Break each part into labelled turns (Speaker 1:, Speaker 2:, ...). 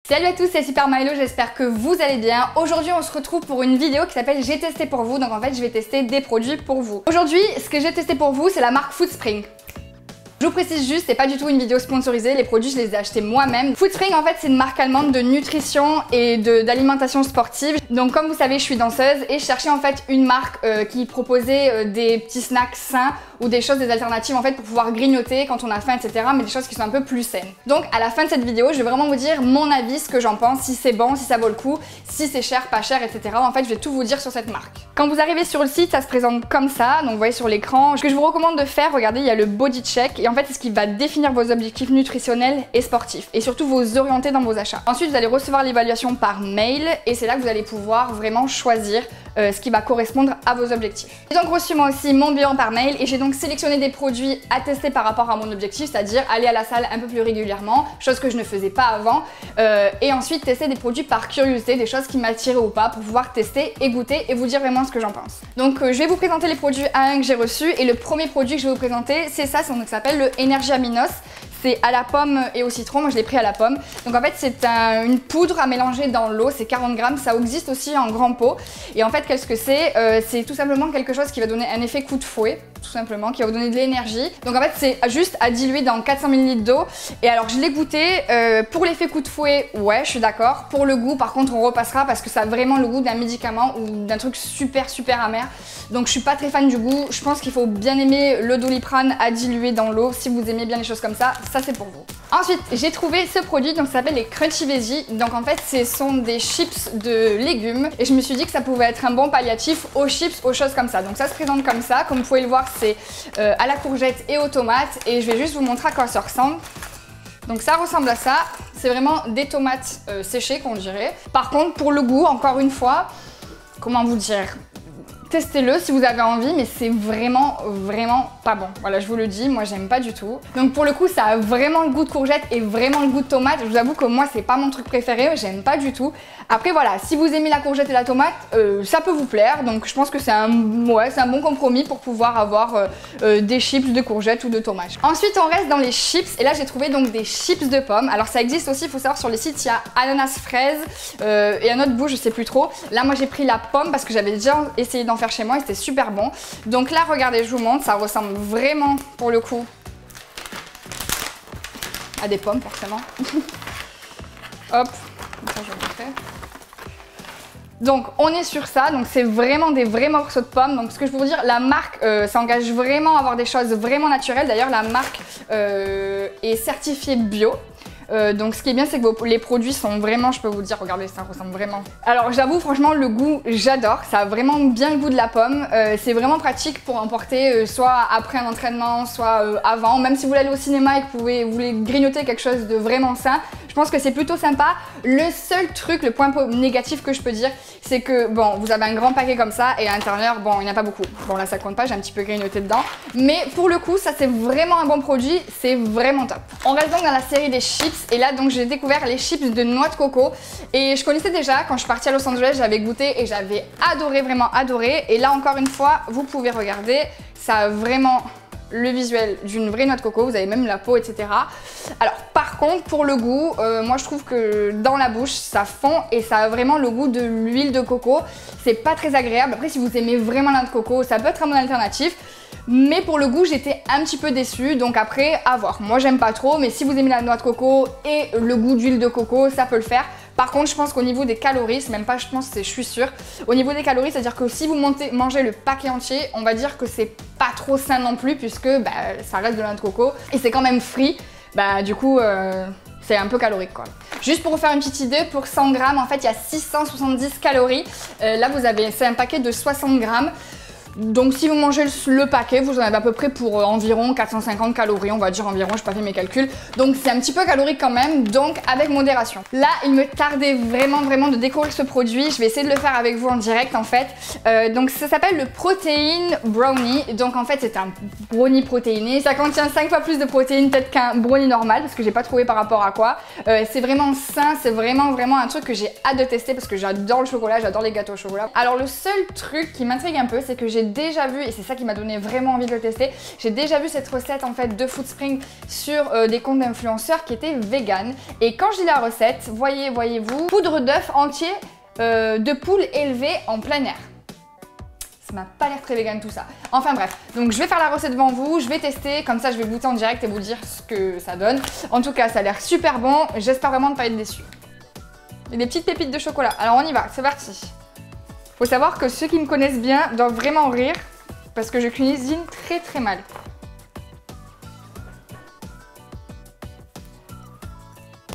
Speaker 1: Salut à tous, c'est Super Milo, j'espère que vous allez bien. Aujourd'hui on se retrouve pour une vidéo qui s'appelle J'ai testé pour vous, donc en fait je vais tester des produits pour vous. Aujourd'hui ce que j'ai testé pour vous c'est la marque Foodspring. Je vous précise juste, c'est pas du tout une vidéo sponsorisée, les produits je les ai achetés moi-même. Foodspring en fait c'est une marque allemande de nutrition et d'alimentation sportive. Donc comme vous savez je suis danseuse et je cherchais en fait une marque qui proposait des petits snacks sains ou des choses, des alternatives en fait pour pouvoir grignoter quand on a faim etc. mais des choses qui sont un peu plus saines. Donc à la fin de cette vidéo je vais vraiment vous dire mon avis, ce que j'en pense, si c'est bon, si ça vaut le coup, si c'est cher, pas cher etc. En fait je vais tout vous dire sur cette marque. Quand vous arrivez sur le site ça se présente comme ça, donc vous voyez sur l'écran. Ce que je vous recommande de faire, regardez il y a le body check et en fait c'est ce qui va définir vos objectifs nutritionnels et sportifs et surtout vous orienter dans vos achats. Ensuite vous allez recevoir l'évaluation par mail et c'est là que vous allez pouvoir vraiment choisir ce qui va correspondre à vos objectifs. J'ai donc reçu moi aussi mon bilan par mail et j'ai donc sélectionné des produits à tester par rapport à mon objectif, c'est-à-dire aller à la salle un peu plus régulièrement, chose que je ne faisais pas avant, et ensuite tester des produits par curiosité, des choses qui m'attiraient ou pas pour pouvoir tester et goûter et vous dire vraiment ce que j'en pense. Donc je vais vous présenter les produits à un que j'ai reçus et le premier produit que je vais vous présenter c'est ça, ça s'appelle le Energy Aminos. C'est à la pomme et au citron, moi je l'ai pris à la pomme. Donc en fait c'est une poudre à mélanger dans l'eau, c'est 40 grammes, ça existe aussi en grand pot. Et en fait qu'est-ce que c'est tout simplement quelque chose qui va donner un effet coup de fouet, tout simplement, qui va vous donner de l'énergie. Donc en fait c'est juste à diluer dans 400 ml d'eau. Et alors je l'ai goûté, pour l'effet coup de fouet, ouais je suis d'accord. Pour le goût par contre on repassera parce que ça a vraiment le goût d'un médicament ou d'un truc super amer. Donc je suis pas très fan du goût, je pense qu'il faut bien aimer le Doliprane à diluer dans l'eau si vous aimez bien les choses comme ça c'est pour vous. Ensuite j'ai trouvé ce produit, donc ça s'appelle les Crunchy Veggie. Donc en fait ce sont des chips de légumes et je me suis dit que ça pouvait être un bon palliatif aux chips, aux choses comme ça. Donc ça se présente comme ça, comme vous pouvez le voir c'est à la courgette et aux tomates et je vais juste vous montrer à quoi ça ressemble. Donc ça ressemble à ça, c'est vraiment des tomates séchées qu'on dirait. Par contre pour le goût, encore une fois, comment vous dire, testez-le si vous avez envie, mais c'est vraiment pas bon. Voilà, je vous le dis, moi j'aime pas du tout. Donc pour le coup, ça a vraiment le goût de courgette et vraiment le goût de tomate. Je vous avoue que moi, c'est pas mon truc préféré, j'aime pas du tout. Après voilà, si vous aimez la courgette et la tomate, ça peut vous plaire. Donc je pense que c'est un bon compromis pour pouvoir avoir des chips de courgette ou de tomate. Ensuite, on reste dans les chips et là j'ai trouvé donc des chips de pommes. Alors ça existe aussi, il faut savoir sur les sites, il y a ananas fraise et un autre bout, je sais plus trop. Là moi j'ai pris la pomme parce que j'avais déjà essayé d'en faire chez moi et c'était super bon. Donc là regardez, je vous montre, ça ressemble vraiment pour le coup à des pommes forcément. Hop, ça je vais vous montrer. Donc on est sur ça, donc c'est vraiment des vrais morceaux de pommes. Donc ce que je peux vous dire, la marque s'engage vraiment à avoir des choses vraiment naturelles. D'ailleurs la marque est certifiée bio. Donc ce qui est bien c'est que les produits sont vraiment, je peux vous dire, regardez ça ressemble vraiment. Alors j'avoue franchement le goût j'adore, ça a vraiment bien le goût de la pomme, c'est vraiment pratique pour emporter soit après un entraînement, soit avant, même si vous voulez aller au cinéma et que vous voulez grignoter quelque chose de vraiment sain, je pense que c'est plutôt sympa. Le seul truc, le point négatif que je peux dire, c'est que bon vous avez un grand paquet comme ça et à l'intérieur bon il n'y en a pas beaucoup. Bon là ça compte pas, j'ai un petit peu grignoté dedans, mais pour le coup ça c'est vraiment un bon produit, c'est vraiment top. On reste donc dans la série des chips. Et là donc j'ai découvert les chips de noix de coco et je connaissais déjà quand je suis partie à Los Angeles, j'avais goûté et j'avais adoré, vraiment adoré. Et là encore une fois vous pouvez regarder, ça a vraiment le visuel d'une vraie noix de coco, vous avez même la peau etc. Alors par contre pour le goût, moi je trouve que dans la bouche ça fond et ça a vraiment le goût de l'huile de coco, c'est pas très agréable. Après si vous aimez vraiment la noix de coco ça peut être un bon alternatif. Mais pour le goût j'étais un petit peu déçue, donc après à voir. Moi j'aime pas trop, mais si vous aimez la noix de coco et le goût d'huile de coco, ça peut le faire. Par contre je pense qu'au niveau des calories, c'est même pas je pense, c'est je suis sûre. Au niveau des calories, c'est à dire que si vous mangez le paquet entier, on va dire que c'est pas trop sain non plus puisque ça reste de la noix de coco et c'est quand même free. Du coup c'est un peu calorique quoi. Juste pour vous faire une petite idée, pour 100 grammes en fait il y a 670 calories. Là vous avez, c'est un paquet de 60 grammes. Donc si vous mangez le paquet, vous en avez à peu près pour environ 450 calories, on va dire environ, je n'ai pas fait mes calculs. Donc c'est un petit peu calorique quand même, donc avec modération. Là, il me tardait vraiment de découvrir ce produit. Je vais essayer de le faire avec vous en direct en fait. Donc ça s'appelle le Protein Brownie. Donc en fait c'est un brownie protéiné. Ça contient 5 fois plus de protéines peut-être qu'un brownie normal parce que j'ai pas trouvé par rapport à quoi. C'est vraiment sain, c'est vraiment un truc que j'ai hâte de tester parce que j'adore le chocolat, j'adore les gâteaux au chocolat. Alors le seul truc qui m'intrigue un peu, c'est que j'ai déjà vu, et c'est ça qui m'a donné vraiment envie de le tester, j'ai déjà vu cette recette en fait de Foodspring sur des comptes d'influenceurs qui étaient vegan. Et quand je lis la recette, voyez-vous, poudre d'œuf entier de poule élevée en plein air. Ça m'a pas l'air très vegan tout ça. Enfin bref, donc je vais faire la recette devant vous, je vais tester, comme ça je vais goûter en direct et vous dire ce que ça donne. En tout cas, ça a l'air super bon, j'espère vraiment ne pas être déçue. Et des petites pépites de chocolat. Alors on y va, c'est parti. Faut savoir que ceux qui me connaissent bien doivent vraiment rire parce que je cuisine très mal.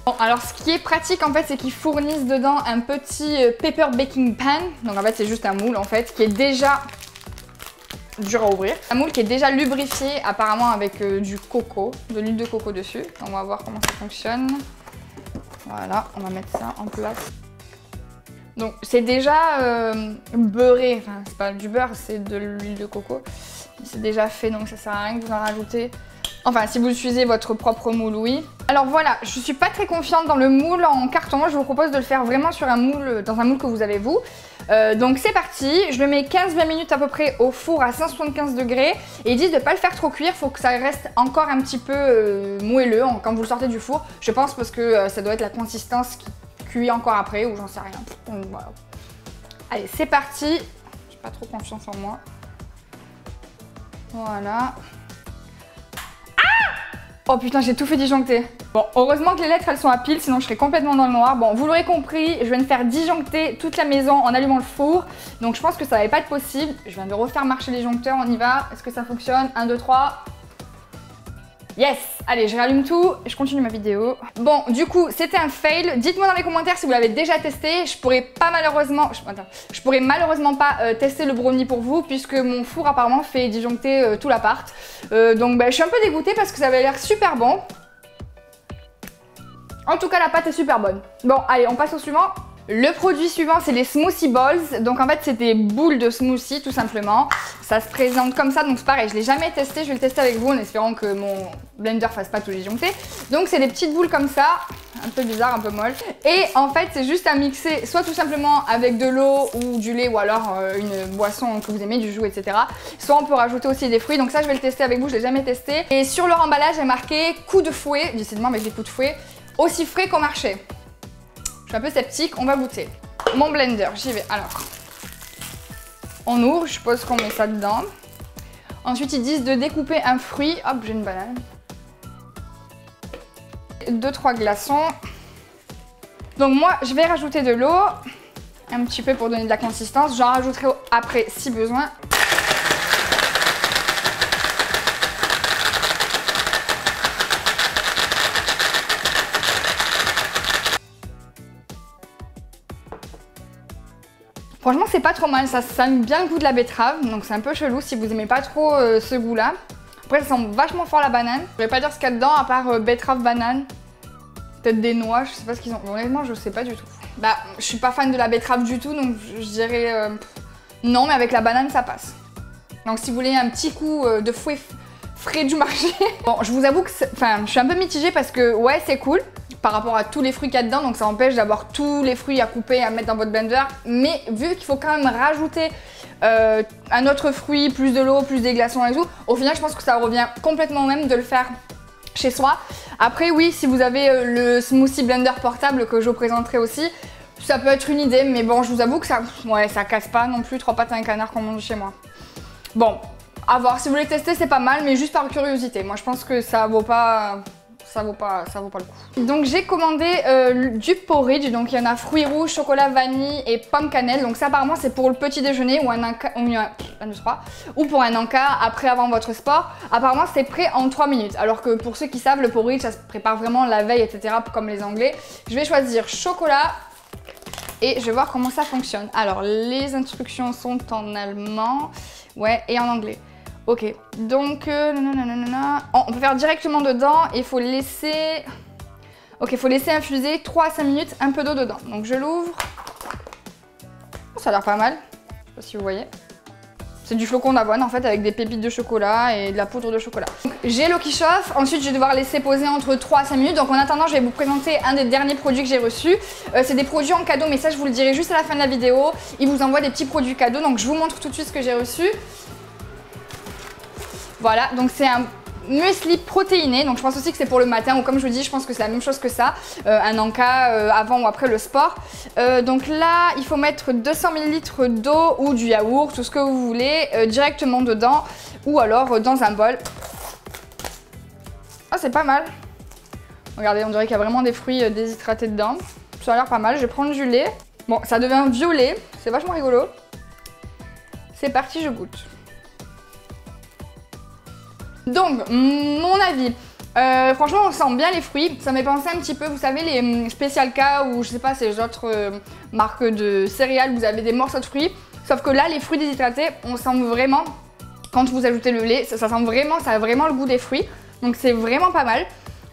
Speaker 1: Bon, alors ce qui est pratique en fait, c'est qu'ils fournissent dedans un petit paper baking pan. Donc en fait c'est juste un moule en fait qui est déjà dur à ouvrir. Un moule qui est déjà lubrifié apparemment avec du coco, de l'huile de coco dessus. On va voir comment ça fonctionne. Voilà, on va mettre ça en place. Donc c'est déjà beurré, enfin c'est pas du beurre, c'est de l'huile de coco. C'est déjà fait donc ça sert à rien que vous en rajoutez. Enfin, si vous utilisez votre propre moule, oui. Alors voilà, je suis pas très confiante dans le moule en carton. Je vous propose de le faire vraiment sur un moule, dans un moule que vous avez vous. Donc c'est parti, je le mets 15-20 minutes à peu près au four à 175 degrés. Et ils disent de ne pas le faire trop cuire, il faut que ça reste encore un petit peu moelleux quand vous le sortez du four. Je pense parce que ça doit être la consistance qui cuit encore après ou j'en sais rien. Donc, voilà. Allez, c'est parti. J'ai pas trop confiance en moi. Voilà. Oh putain, j'ai tout fait disjoncter. Bon, heureusement que les lettres elles sont à pile, sinon je serais complètement dans le noir. Bon, vous l'aurez compris, je viens de faire disjoncter toute la maison en allumant le four. Donc je pense que ça va pas être possible. Je viens de refaire marcher les disjoncteurs, on y va. Est-ce que ça fonctionne? 1, 2, 3. Yes! Allez, je rallume tout et je continue ma vidéo. Bon, du coup, c'était un fail. Dites-moi dans les commentaires si vous l'avez déjà testé. Je pourrais malheureusement pas tester le brownie pour vous puisque mon four apparemment fait disjoncter tout l'appart. Donc je suis un peu dégoûtée parce que ça avait l'air super bon. En tout cas, la pâte est super bonne. Bon, allez, on passe au suivant. Le produit suivant, c'est les smoothie balls. Donc en fait, c'est des boules de smoothie tout simplement. Ça se présente comme ça, donc c'est pareil, je l'ai jamais testé. Je vais le tester avec vous en espérant que mon blender fasse pas tout disjoncter. Donc c'est des petites boules comme ça, un peu bizarre, un peu molle. Et en fait, c'est juste à mixer soit tout simplement avec de l'eau ou du lait ou alors une boisson que vous aimez, du jus, etc. Soit on peut rajouter aussi des fruits. Donc ça, je vais le tester avec vous, je l'ai jamais testé. Et sur leur emballage, est marqué coup de fouet, décidément avec des coups de fouet, aussi frais qu'au marché. Je suis un peu sceptique, on va goûter. Mon blender, j'y vais. Alors, on ouvre, je suppose qu'on met ça dedans. Ensuite, ils disent de découper un fruit. Hop, j'ai une banane. 2-3 glaçons. Donc moi, je vais rajouter de l'eau. Un petit peu pour donner de la consistance. J'en rajouterai après si besoin. Franchement, c'est pas trop mal, ça sent bien le goût de la betterave, donc c'est un peu chelou si vous aimez pas trop ce goût-là. Après, ça sent vachement fort la banane. Je vais pas dire ce qu'il y a dedans à part betterave, banane, peut-être des noix, je sais pas ce qu'ils ont. Honnêtement, je sais pas du tout. Bah, je suis pas fan de la betterave du tout, donc je dirais non, mais avec la banane, ça passe. Donc si vous voulez un petit coup de fouet frais du marché. Bon, je vous avoue que je suis un peu mitigée parce que ouais, c'est cool par rapport à tous les fruits qu'il y a dedans, donc ça empêche d'avoir tous les fruits à couper, à mettre dans votre blender. Mais vu qu'il faut quand même rajouter un autre fruit, plus de l'eau, plus des glaçons et tout, au final je pense que ça revient complètement au même de le faire chez soi. Après oui, si vous avez le smoothie blender portable que je vous présenterai aussi, ça peut être une idée, mais bon, je vous avoue que ça casse pas non plus 3 pattes à un canard comme on dit chez moi. Bon, à voir, si vous voulez tester c'est pas mal, mais juste par curiosité. Moi je pense que ça vaut pas le coup. Donc j'ai commandé du porridge, donc il y en a fruits rouges, chocolat, vanille et pomme cannelle. Donc ça apparemment c'est pour le petit déjeuner ou ou pour un encas après avant votre sport. Apparemment c'est prêt en 3 minutes. Alors que pour ceux qui savent, le porridge ça se prépare vraiment la veille, etc. comme les Anglais. Je vais choisir chocolat et je vais voir comment ça fonctionne. Alors les instructions sont en allemand, ouais, et en anglais. Ok, donc on peut faire directement dedans et il faut laisser... Ok, il faut laisser infuser 3 à 5 minutes, un peu d'eau dedans. Donc je l'ouvre. Oh, ça a l'air pas mal, je sais pas si vous voyez. C'est du flocon d'avoine en fait avec des pépites de chocolat et de la poudre de chocolat. J'ai l'eau qui chauffe, ensuite je vais devoir laisser poser entre 3 à 5 minutes. Donc en attendant je vais vous présenter un des derniers produits que j'ai reçus. C'est des produits en cadeau mais ça je vous le dirai juste à la fin de la vidéo. Ils vous envoient des petits produits cadeaux donc je vous montre tout de suite ce que j'ai reçu. Voilà, donc c'est un muesli protéiné, donc je pense aussi que c'est pour le matin ou comme je vous dis je pense que c'est la même chose que ça, un encas avant ou après le sport. Donc là il faut mettre 200 ml d'eau ou du yaourt, tout ce que vous voulez, directement dedans ou alors dans un bol. Ah c'est pas mal, regardez on dirait qu'il y a vraiment des fruits déshydratés dedans, ça a l'air pas mal. Je vais prendre du lait, bon ça devient violet, c'est vachement rigolo. C'est parti, je goûte. Donc, mon avis, franchement on sent bien les fruits, ça m'est pensé un petit peu, vous savez les Special K ou je sais pas ces autres marques de céréales, vous avez des morceaux de fruits, sauf que là les fruits déshydratés, on sent vraiment, quand vous ajoutez le lait, ça sent vraiment, ça a vraiment le goût des fruits, donc c'est vraiment pas mal.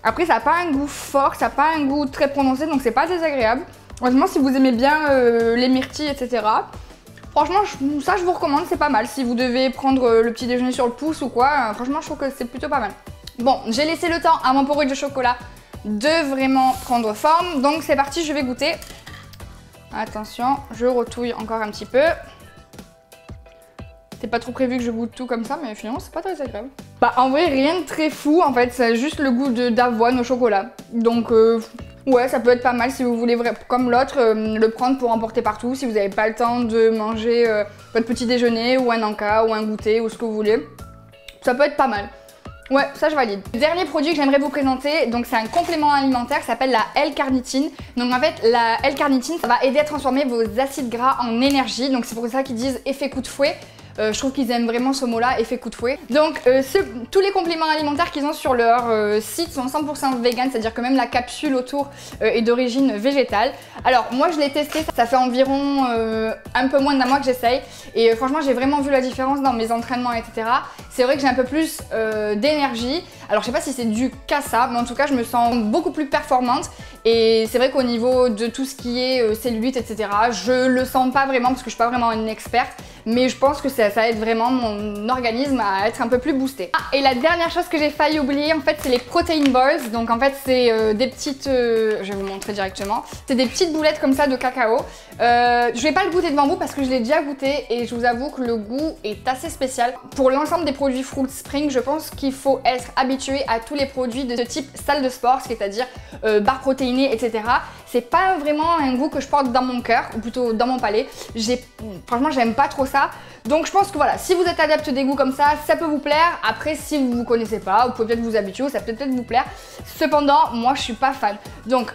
Speaker 1: Après ça n'a pas un goût fort, ça n'a pas un goût très prononcé, donc c'est pas désagréable. Honnêtement si vous aimez bien les myrtilles etc. Franchement, ça je vous recommande, c'est pas mal. Si vous devez prendre le petit déjeuner sur le pouce ou quoi, franchement je trouve que c'est plutôt pas mal. Bon, j'ai laissé le temps à mon porridge de chocolat de vraiment prendre forme. Donc c'est parti, je vais goûter. Attention, je retouille encore un petit peu. C'est pas trop prévu que je goûte tout comme ça, mais finalement c'est pas très agréable. Bah en vrai, rien de très fou en fait, c'est juste le goût d'avoine au chocolat. Donc ouais, ça peut être pas mal si vous voulez, comme l'autre, le prendre pour emporter partout. Si vous n'avez pas le temps de manger votre petit déjeuner ou un encas ou un goûter ou ce que vous voulez. Ça peut être pas mal. Ouais, ça je valide. Le dernier produit que j'aimerais vous présenter, donc c'est un complément alimentaire qui s'appelle la L-carnitine. Donc en fait, la L-carnitine, ça va aider à transformer vos acides gras en énergie. Donc c'est pour ça qu'ils disent effet coup de fouet. Je trouve qu'ils aiment vraiment ce mot-là, effet coup de fouet. Donc tous les compléments alimentaires qu'ils ont sur leur site sont 100% vegan, c'est-à-dire que même la capsule autour est d'origine végétale. Alors moi je l'ai testé, ça fait environ un peu moins d'un mois que j'essaye et franchement j'ai vraiment vu la différence dans mes entraînements etc. C'est vrai que j'ai un peu plus d'énergie. Alors je sais pas si c'est dû qu'à ça, mais en tout cas je me sens beaucoup plus performante et c'est vrai qu'au niveau de tout ce qui est cellulite etc. je le sens pas vraiment parce que je suis pas vraiment une experte, mais je pense que ça aide vraiment mon organisme à être un peu plus boosté. Ah, et la dernière chose que j'ai failli oublier en fait c'est les protein balls. Donc en fait c'est des petites, je vais vous montrer directement, c'est des petites boulettes comme ça de cacao. Je vais pas le goûter devant vous parce que je l'ai déjà goûté et je vous avoue que le goût est assez spécial. Pour l'ensemble des produits Fruit Spring, je pense qu'il faut être habitué à tous les produits de ce type salle de sport, c'est-à-dire barres protéinées, etc. C'est pas vraiment un goût que je porte dans mon cœur, ou plutôt dans mon palais. Franchement, j'aime pas trop ça. Donc je pense que voilà, si vous êtes adepte des goûts comme ça peut vous plaire. Après, si vous ne connaissez pas, vous pouvez peut-être vous habituer, ça peut peut-être vous plaire. Cependant, moi je suis pas fan. Donc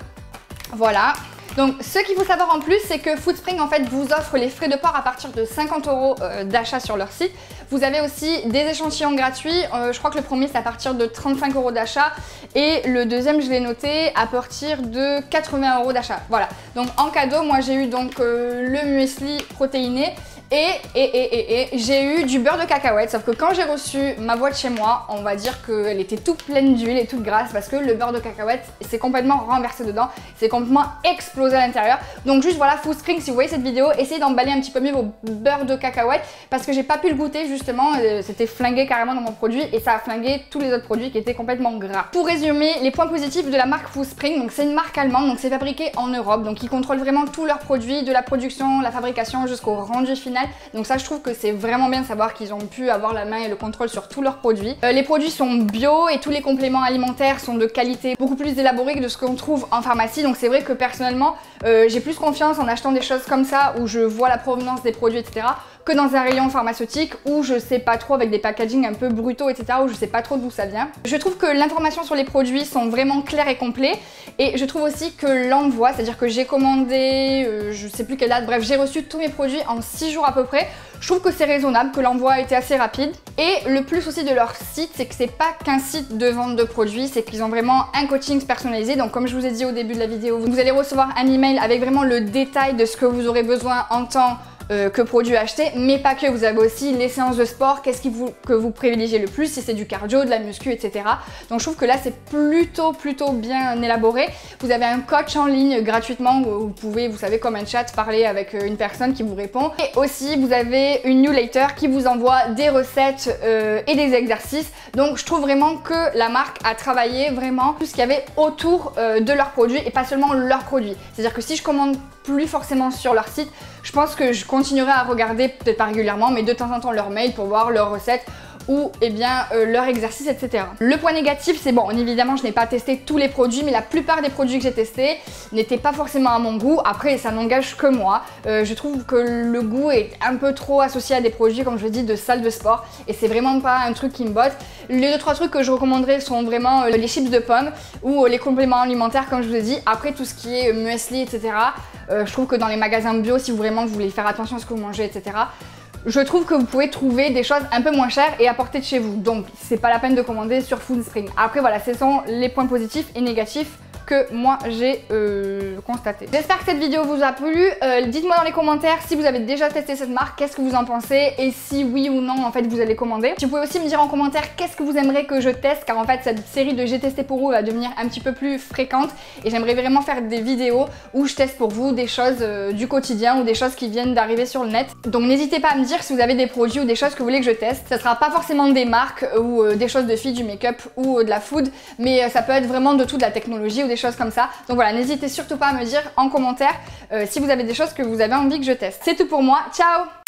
Speaker 1: voilà. Donc ce qu'il faut savoir en plus, c'est que Foodspring en fait vous offre les frais de port à partir de 50 € d'achat sur leur site. Vous avez aussi des échantillons gratuits, je crois que le premier c'est à partir de 35 € d'achat et le deuxième je l'ai noté à partir de 80 € d'achat. Voilà, donc en cadeau moi j'ai eu donc le muesli protéiné et j'ai eu du beurre de cacahuète, sauf que quand j'ai reçu ma boîte chez moi, on va dire qu'elle était toute pleine d'huile et toute grasse parce que le beurre de cacahuète s'est complètement renversé dedans, c'est complètement explosé à l'intérieur. Donc juste voilà, Foodspring, si vous voyez cette vidéo, essayez d'emballer un petit peu mieux vos beurres de cacahuète parce que j'ai pas pu le goûter justement, c'était flingué carrément dans mon produit et ça a flingué tous les autres produits qui étaient complètement gras. Pour résumer, les points positifs de la marque Foodspring, donc c'est une marque allemande, donc c'est fabriqué en Europe, donc ils contrôlent vraiment tous leurs produits, de la production, la fabrication jusqu'au rendu final. Donc ça je trouve que c'est vraiment bien de savoir qu'ils ont pu avoir la main et le contrôle sur tous leurs produits. Les produits sont bio et tous les compléments alimentaires sont de qualité beaucoup plus élaborée que de ce qu'on trouve en pharmacie. Donc c'est vrai que personnellement j'ai plus confiance en achetant des choses comme ça où je vois la provenance des produits etc. que dans un rayon pharmaceutique où je sais pas trop, avec des packaging un peu brutaux etc. où je sais pas trop d'où ça vient. Je trouve que l'information sur les produits sont vraiment clairs et complets et je trouve aussi que l'envoi, c'est à dire que j'ai commandé je sais plus quelle date, bref j'ai reçu tous mes produits en 6 jours à peu près. Je trouve que c'est raisonnable, que l'envoi a été assez rapide. Et le plus aussi de leur site, c'est que c'est pas qu'un site de vente de produits, c'est qu'ils ont vraiment un coaching personnalisé. Donc comme je vous ai dit au début de la vidéo, vous allez recevoir un email avec vraiment le détail de ce que vous aurez besoin en temps que produits acheter, mais pas que. Vous avez aussi les séances de sport, qu'est-ce que vous privilégiez le plus, si c'est du cardio, de la muscu, etc. Donc je trouve que là c'est plutôt bien élaboré. Vous avez un coach en ligne gratuitement où vous pouvez, vous savez, comme un chat, parler avec une personne qui vous répond. Et aussi vous avez une newsletter qui vous envoie des recettes et des exercices. Donc je trouve vraiment que la marque a travaillé vraiment tout ce qu'il y avait autour de leurs produits et pas seulement leurs produits. C'est-à-dire que si je commande plus forcément sur leur site, je pense que je continuerai à regarder, peut-être pas régulièrement, mais de temps en temps leur mail pour voir leurs recettes ou leur exercice, etc. Le point négatif, c'est bon, évidemment je n'ai pas testé tous les produits, mais la plupart des produits que j'ai testés n'étaient pas forcément à mon goût. Après ça n'engage que moi, je trouve que le goût est un peu trop associé à des produits, comme je l'ai dit, de salle de sport, et c'est vraiment pas un truc qui me botte. Les 2-3 trucs que je recommanderais sont vraiment les chips de pommes ou les compléments alimentaires, comme je vous ai dit. Après tout ce qui est muesli, etc., je trouve que dans les magasins bio, si vraiment vous voulez faire attention à ce que vous mangez, etc., je trouve que vous pouvez trouver des choses un peu moins chères et à portée de chez vous. Donc c'est pas la peine de commander sur Foodspring. Après voilà, ce sont les points positifs et négatifs que moi j'ai constaté. J'espère que cette vidéo vous a plu. Dites-moi dans les commentaires si vous avez déjà testé cette marque, qu'est-ce que vous en pensez et si oui ou non en fait vous allez commander. Vous pouvez aussi me dire en commentaire qu'est-ce que vous aimeriez que je teste, car en fait cette série de j'ai testé pour vous va devenir un petit peu plus fréquente et j'aimerais vraiment faire des vidéos où je teste pour vous des choses du quotidien ou des choses qui viennent d'arriver sur le net. Donc n'hésitez pas à me dire si vous avez des produits ou des choses que vous voulez que je teste. Ça sera pas forcément des marques ou des choses de filles, du make-up ou de la food, mais ça peut être vraiment de tout, de la technologie ou des choses comme ça. Donc voilà, n'hésitez surtout pas à me dire en commentaire si vous avez des choses que vous avez envie que je teste. C'est tout pour moi, ciao!